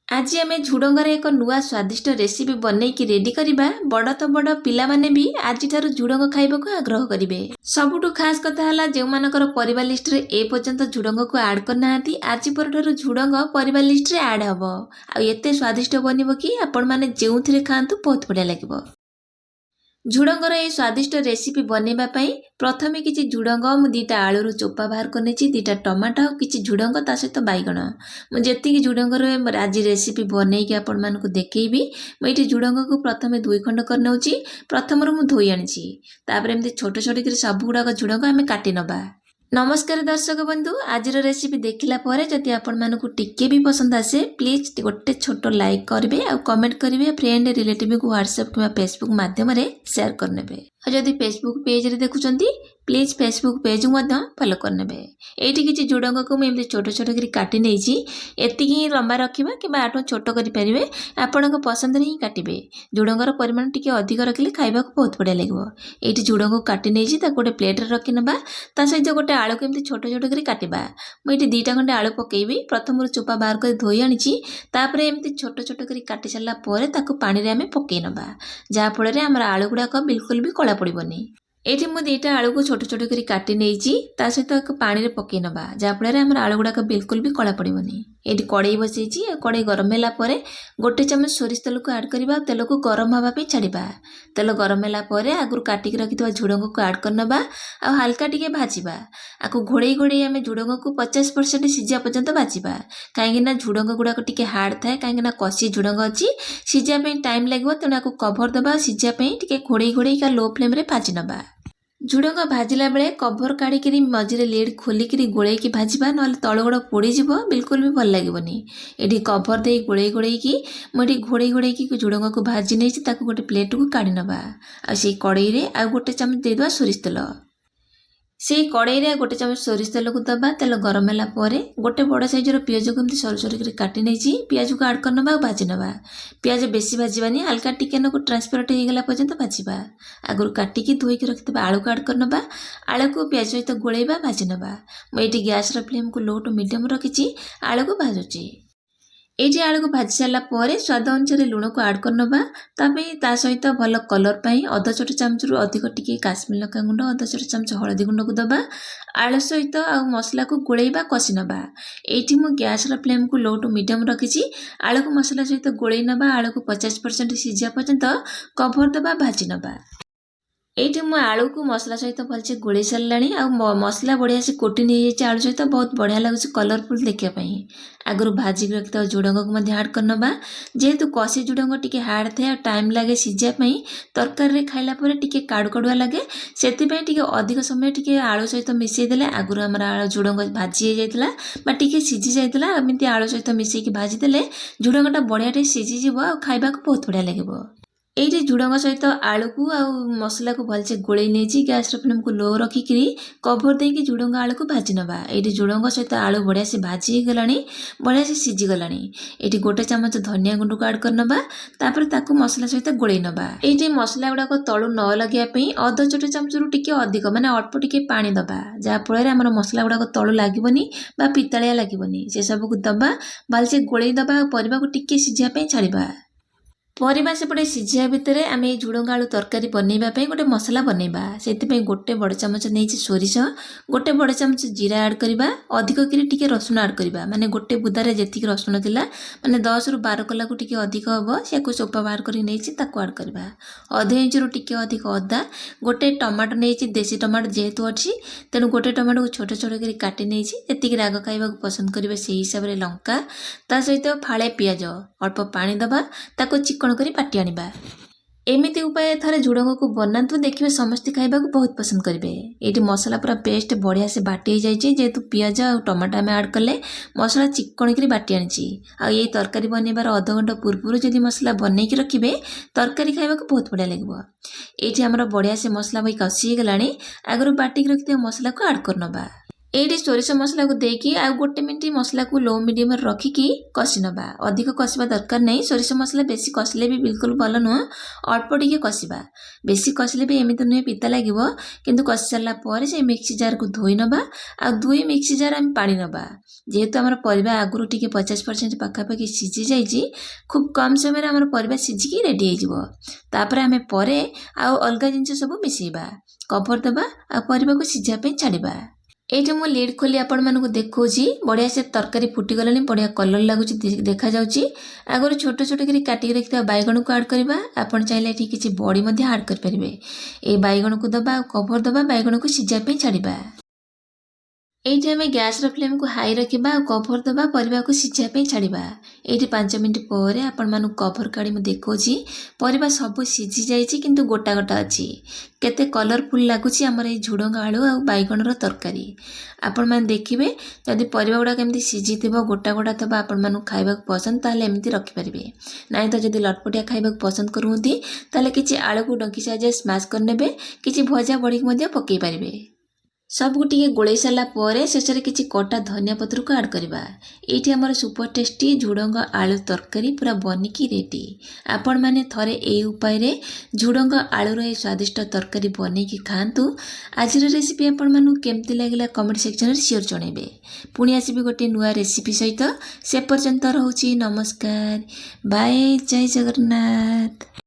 आज आम झुडंगर एक नुआ स्वादिष्ट रेसिपी बनईकी रेडी करवा बड़ तो बड़ पिला माने भी आज झुडंग खाइबा को आग्रह करेंगे। सबुठु खास कथा है जो मानकर परिवार लिस्ट रे ए पर्यंत झुडंग को ऐड करना आज पर झुडंग परिवार लिस्ट रे ऐड हम आते स्वादिष्ट बनब कि आपण मैंने जो खातु बहुत बढ़िया लगे। झुडंगर ये स्वादिष्ट रेसिपी बनैबा पई प्रथमे किछि झुडंग मु दीटा आलूर चोपा बाहर करनेछि, दीटा टमाटो और किछि झुडंग ता सहित बैगण मु जेतिकी झुडंगर आज रेसिपी बनैकी आपण मानकु देखैबी। मु एठी झुडंग को प्रथमे 2 खंड करनौछि। प्रथमरु मु धोई आनिछि, तापर एमती छोट छोट करी सब गुडाक झुडंग आमे काटी नबा। नमस्कार दर्शक बंधु, आज रेसिपी देखला परे जदि आपण मानकु टिके भी पसंद आसे प्लीज गोटे छोट लाइक करेंगे और कमेंट करेंगे। फ्रेंड रिलेटिव को व्हाट्सएप कि फेसबुक माध्यम शेयर करने और जदि फेसबुक पेज रे देखुचंती प्लीज फेसबुक पेज फॉलो करने। एठी किछि झुडंग को मुझे छोट छोट करी काटी नेछि, एतिकी ही लंबा रखिबा कि आठो छोट करि परिबे, आपणक पसंद रे ही काटिबे। झुडंगर परिमाण टिके अधिक रखिले खाइबा को बहुत बढ़िया लागो। एठी झुडंग को काटी नेछि ता गोटे प्लेट रे रखि नबा, ता सहित गोटे आलू को एमती छोट छोट करी काटिबा। मु एठी 2टा खंडे आलू पकेइबी। प्रथम चोपा बाहर कर धोई आनिछि, तापर एमती छोट छोट करी काटी सारला परे ताकू पानी रे आमे पकेइ नबा, जा फल रे हमर आलू गुडाक बिल्कुल भी कला पड़िबनी। एठी मु 2टा आलू को छोट छोट करी काटी नेछि, ता सहित पानी रे पकेइ नबा, जा फल रे हमर आलू गुडाक बिल्कुल भी कला पड़िबनी। एठी कड़ाई बसैछि, कड़ाई गरम होला परे गोटे चम्मच सोरिष तेल को ऐड करबा। तेल को गरम हवा पे छाड़िबा। तेल गरम होला परे आगु काटी के रखितबा झुडंग को ऐड करनबा आ हल्का टिके भाजिबा। आकु घोड़े घोड़े आमे झुडंग को 50% सिझा पर्यंत भाजिबा, काहेकि ना झुडंग गुडाक टिके हार्ड थाए, काहेकि ना कसी झुडंग अछि, सिझा पे टाइम लागो। तेणु आकु कभर दबा, सिझा पे टिके घोड़े घोड़े का लो फ्लेम रे भाजी नबा। झुडंग भाजिला बेले कभर काढ़ी मझिरे लिड खोलिक गोलैकी भाजबा, ना तल गोड़ पोड़ी जीव, बिल्कुल भी भल लगेनि। एठी कभर दे गोले गोलैकी मुझे घोड़े घोड़े झुडंग को भाजी नहीं ताकू गोटे प्लेट को काढ़ी नबा। आ से कड़ाई रे आ गोटे चम्मच देदबा सोरिष तेल। से कड़ाई रे गोटे चम्मच सोरिष तेल को दबा। तेल गरम होला परे गोटे बड़ साइजर पियाज को एमती सरू सरू कर काटी नहीं पियाज को ऐड करनबा और भाजी नबा। पियाज बेसी भाजबानी, हल्का टिके नको ट्रांसपेरेंट हो गला पर्यंत भाजबा। आगु काटिकी धोईकी रखितबा आलू को ऐड करनबा, आलू को पियाज सहित गोलैबा भाजी नबा। मु एठी गैस र फ्लेम को लो टू मीडियम रखिछि, आलू को भाजुछि। एठी आलू को भाजी सारा पर स्वाद अनुसार लुण को ऐड करनबा। ता सहित भल कलर पाई आधा छोट चामच रु अधिक टिके काश्मीर लंका गुंड, आधा छोट चामच हळदी गुंड को दबा। आलू सहित आ मसला को गोलैबा कसी नबा। एठी मु गैस र फ्लेम को लो टू मीडियम रखिछि। आलू को मसला सहित गोलै नबा। आलू को 50% सिझा पर्यंत कभर दबा, भाजी नबा। एठी मु आलू को मसला सहित भलसे गोलै सारलाणी आ मसला बढ़िया से कोटी नहीं जाइए आलू सहित, बहुत बढ़िया लगुच कलरफुल देखिया पई। आगु भाजी रखिता झुडंग को मध्य ऐड करनबा। जेहेतु कसी झुडंग टिके हार्ड थाए, टाइम लागे सिझा पई, तरकारी रे खाइला परे टिके काडु काडुआ लागे, सेति पई टिके अधिक समय टिके आलू सहित मिसई देले। आगु हमर आलू झुडंग भाजी जाइतला बा टिके सिझी जाइतला, एमिति आलू सहित मिसई की भाजी देले झुडंगटा बढ़िया टे सिझी जीव आ खाइबा को बहुत बढ़िया लागिबो। एठी झुडंग सहित आलू को आ मसला को भलसे गोलै नेछि। गैस फ्लेम को लो रखिकी कभर देकी झुडंग आलू को भाजी नबा। एठी झुडंग सहित आलू बढ़िया से भाजी गलानी, बढ़िया से सिझी गलानी। एठी गोटे चम्मच धनिया गुंड को ऐड करनबा, तापर ताकू मसला सहित गोलै नबा। एठी मसला गुडा को तळु न लगिया पई आधा छोट चामच रु टिके अधिक माने अल्प टिके पानी दबा, जा फल रे हमर मसला गुडा को तळु लागिबनी बा पिताळिया लागिबनी। से सब को दबा, भलसे गोलै दबा, परिबा को टिके सिझिया पई छाड़िबा। परिबा सेपटे सिझिया भितर आम झुडंग आलू तरकारी बनैबा गोटे मसला बनैबा। से गोटे बड़ चामच नहीं सोरिष, गोटे बड़ चामच जीरा ऐड करबा, अधिक करी टिके रसुण ऐड करबा। माने गोटे बुदारे जेतिक रसुण थिला माने 10 रु 12 कला को टिके अधिक हबो, सेको चोपा बाहर करी नेछि ताको ऐड करबा। आधा इंच रु टिके अधिक अदा, गोटे टमाटो नेछि, देसी टमाटो जेहेतु अछि तेनु गोटे टमाटो को छोट छोट करी काटी नेछि। जेतिक राग खाइबा को पसंद करिवे सेही हिसाब रे लंका, ता सहित फाळे पियाज, अल्प पानी दबा, ताको चिकन करी पाटी आनिबा। एमिति उपाय थारे झुडंग को बनातु, देखिबे समस्त खाइबा को बहुत पसंद करिवे। एठी मसला पूरा पेस्ट बढ़िया से बाटी हो जाइए, जेहेतु पियाज और टमाटो में ऐड कले मसला चिकन करी बाटी आनिछि। आ ये तरकारी बनैबार आधा घंटा पूर्व जदि मसला बनैकी रखिबे तरकारी खाइबा को बहुत बढ़िया लागिबो। एठी हमर बढ़िया से मसला भाई कसी गलानी। आगरु बाटी रखिते मसला को ऐड करनबा। ଏଇଠି ସୋରିଷ ମସଲାକୁ ଦେଇକି ଆଉ 1 ମିନିଟ୍ ମସଲାକୁ ଲୋ ମିଡ଼ିୟମରେ ରଖିକି କଷି ନେବା। ଅଧିକ କଷିବା ଦରକାର ନାହିଁ। ସୋରିଷ ମସଲା ବେଶୀ କଷିଲେ ବି ବିଲକୁଲ ଭଲ ନୁହଁ, ଅଳ୍ପ ଟିକେ କଷିବା। ବେଶୀ କଷିଲେ ବି ଏମିତି ନୁହେଁ ପିତା ଲାଗିବ। କିନ୍ତୁ କଷି ସାରିଲା ପରେ ସେ ମିକ୍ସି ଜାରକୁ ଧୋଇ ନେବା। ଆଉ 2 ମିକ୍ସି ଜାର୍ ଆମେ ପାଣି ନେବା। ଯେହେତୁ ଆମର ପରିବା ଆଗରୁ ଟିକେ 50% ପାଖାପାଖି ସିଝି ଯାଇଛି, ଖୁବ୍ କମ୍ ସମୟରେ ଆମର ପରିବା ସିଝିକି ରେଡ଼ି ହେଇଯିବ। ତାପରେ ଆମେ ପରେ ଆଉ ଅଲଗା ଜିନିଷ ସବୁ ମିଶାଇବା। କଭର ଦେବା ଆଉ ପରିବାକୁ ସିଝିବା ପାଇଁ ଛାଡ଼ିବା। ଏଇଠି ମୁଁ ଲିଡ୍ ଖୋଲି ଆପଣମାନଙ୍କୁ ଦେଖାଉଛି। ବଢ଼ିଆ ସେ ତରକାରୀ ଫୁଟିଗଲାଣି, ବଢ଼ିଆ କଲର୍ ଲାଗୁଛି, ଦେଖାଯାଉଛି। ଆଗରୁ ଛୋଟ ଛୋଟ କରି କାଟିକି ରଖିଥିବା ବାଇଗଣକୁ ଆଡ଼୍ କରିବା। ଆପଣ ଚାହିଁଲେ ଏଠି କିଛି ବଡ଼ି ମଧ୍ୟ ଆଡ଼୍ କରିପାରିବେ। এই ବାଇଗଣକୁ ଦେବା ଆଉ କଭର ଦେବା, ବାଇଗଣକୁ ସିଝିବା ପାଇଁ ଛାଡ଼ିବା। ଏଇଠି ଆମେ ଗ୍ୟାସ୍ର ଫ୍ଲେମ୍କୁ ହାଇ ରଖିବା ଆଉ କଭର ଦେବା, ପରିବାକୁ ସିଝିବା ପାଇଁ ଛାଡ଼ିବା। ଏଇଠି 5 ମିନିଟ୍ ପରେ ଆପଣମାନଙ୍କୁ କଭର କାଢ଼ି ମୁଁ ଦେଖାଉଛି। ପରିବା ସବୁ ସିଝି ଯାଇଛି କିନ୍ତୁ ଗୋଟା ଗୋଟା ଅଛି। କେତେ କଲରଫୁଲ୍ ଲାଗୁଛି ଆମର ଏଇ ଝୁଡ଼ଙ୍ଗ ଆଳୁ ଆଉ ବାଇଗଣର ତରକାରୀ। ଆପଣମାନେ ଦେଖିବେ, ଯଦି ପରିବା ଗୁଡ଼ାକ ଏମିତି ସିଝିଥିବ, ଗୋଟା ଗୋଟା ଥିବ, ଆପଣମାନଙ୍କୁ ଖାଇବାକୁ ପସନ୍ଦ, ତାହେଲେ ଏମିତି ରଖିପାରିବେ। ନାଇଁ ତ ଯଦି ଲଟପଟିଆ ଖାଇବାକୁ ପସନ୍ଦ କରୁଛନ୍ତି, ତାହେଲେ କିଛି ଆଳୁକୁ ଡଙ୍କି ସାହାଯ୍ୟରେ ସ୍ମାସ୍ କରିନେବେ। କିଛି ଭଜା ବଡ଼ିକି ମଧ୍ୟ ପକାଇ ପାରିବେ। सबको टिके गोलई सारा ପରେ ଶେଷରେ କିଛି କଟା ଧନିଆ ପତ୍ରକୁ ଆଡ଼୍ କରିବା। ଏଇଠି ଆମର ସୁपर ଟେଷ୍ଟି ଝୁଡ଼ଙ୍ଗ ଆଳୁ ତରକାରୀ ପୁରା ବନିକି ରେଡ଼ି। ଆପଣମାନେ ଥରେ ଏଇ ଉପାୟରେ ଝୁଡ଼ଙ୍ଗ ଆଳୁର এই ସ୍ୱାଦିଷ୍ଟ ତରକାରୀ ବନେଇକି ଖାଆନ୍ତୁ। ଆଜିର ରେସିପି ଆପଣମାନଙ୍କୁ କେମିତି ଲାଗିଲା କମେଣ୍ଟ ସେକ୍ସନରେ ସିଓର ଜଣାଇବେ। ପୁଣି ଆସିବି ଗୋଟିଏ ନୂଆ ରେସିପି ସହିତ। ସେ ପର୍ଯ୍ୟନ୍ତ ରହୁଛି ନମସ୍କାର, ବାଏ, ଜୟ ଜଗନ୍ନାଥ।